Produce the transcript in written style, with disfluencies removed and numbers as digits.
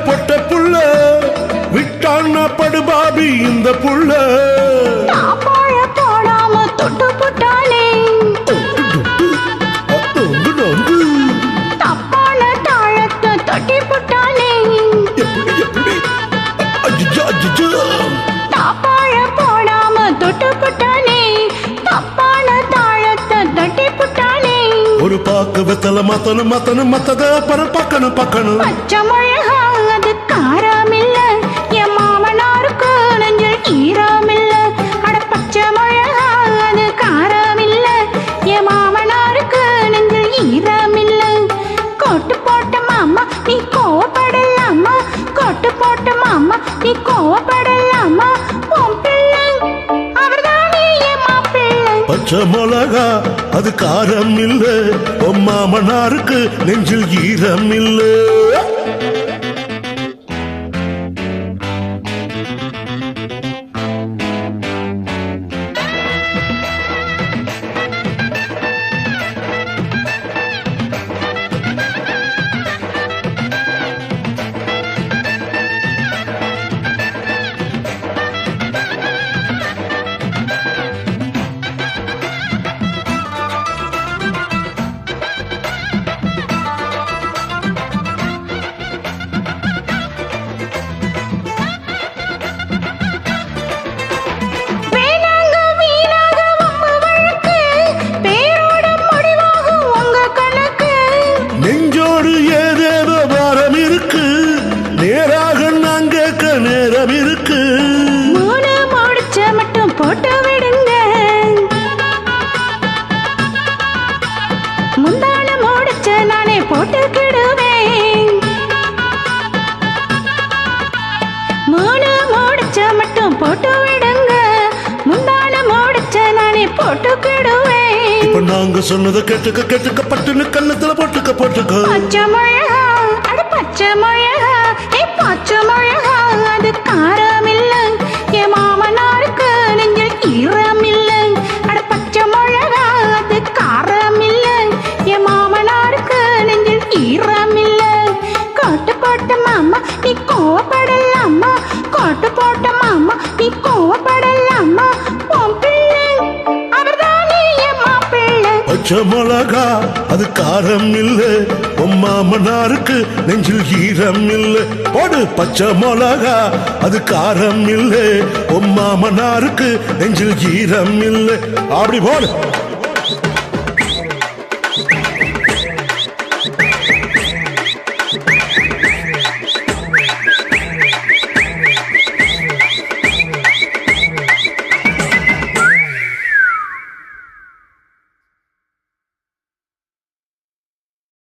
பொட்ட புள்ள விட்டான்னா படுபாபி இந்த புள்ள தாப்பாழ போடாம தொட்டு புட்டானே தப்பான தாழத்தை தொட்டி புட்டானே தாப்பாழ போடாம தொட்டு புட்டானே தப்பான தாழத்தை தொட்டி புட்டானே ஒரு பாக்கு வெத்தல மத்தனு மத்தனு மத்தத அப்புறம் பக்கணும் பக்கணும் பச்சை மிளகா அது காரமில்ல என் மாமனாருக்கு நெஞ்சில் ஈரமில்ல அட பச்சை மிளகா அது காரமில்ல என் மாமனாருக்கு நெஞ்சில் ஈரமில்ல கொட்டு போட்ட மாமா நீ கோவப்படலாமா கொட்டு போட்ட மாமா நீ கோவப்படலாமா உன் பிள்ளை அவர்தானே என் மாப்பிள்ளை பச்சை மிளகா அது காரம் இல்ல மாமனாருக்கு நெஞ்சில் ஈரம் இல்ல வேணாங்க வீணாக வம்பு வழக்கு பேரோட முடிவாகும் உங்க கணக்கு நெஞ்சோடு ஏதேதோ பாரம் இருக்கு நேராக நான் கேட்க நேரம் இருக்கு மூணு முடிச்ச மட்டும் போட்டு விடுங்க முந்தான முடிச்ச நானே போட்டுக்கிடுவேன் மூணு முடிச்ச மட்டும் போட்டு விடுங்க முந்தான முடிச்ச நானே போட்டுக்கிடுவேன் இப்ப நாங்க சொன்னதை கேட்டுக்க கேட்டுக்க பட்டுன்னு கண்ணத்துல போட்டுக்க போட்டுக்க பச்சை மிளகா அது பச்சை மிளகா பச்சை மிளகா அது காரமில்ல என் மாமனாருக்கு நெஞ்சில் ஈரமில்ல அட பச்சை மிளகா அது காரமில்ல என் மாமனாருக்கு நெஞ்சில் ஈரமில்ல கொட்டு போட்ட மாமா நீ கோவப்படலாமா கொட்டு போட்ட மாமா நீ கோவப்படலாமா உன் பிள்ளை அவர்தானே என் மாப்பிள்ளை பச்சை மிளகா அது காரம் இல்ல மாமனாருக்கு நெஞ்சில் ஈரம் இல்ல போடு பச்சை மிளகா அது காரம் இல்ல மாமனாருக்கு நெஞ்சில் ஈரம் இல்ல அப்படி போடு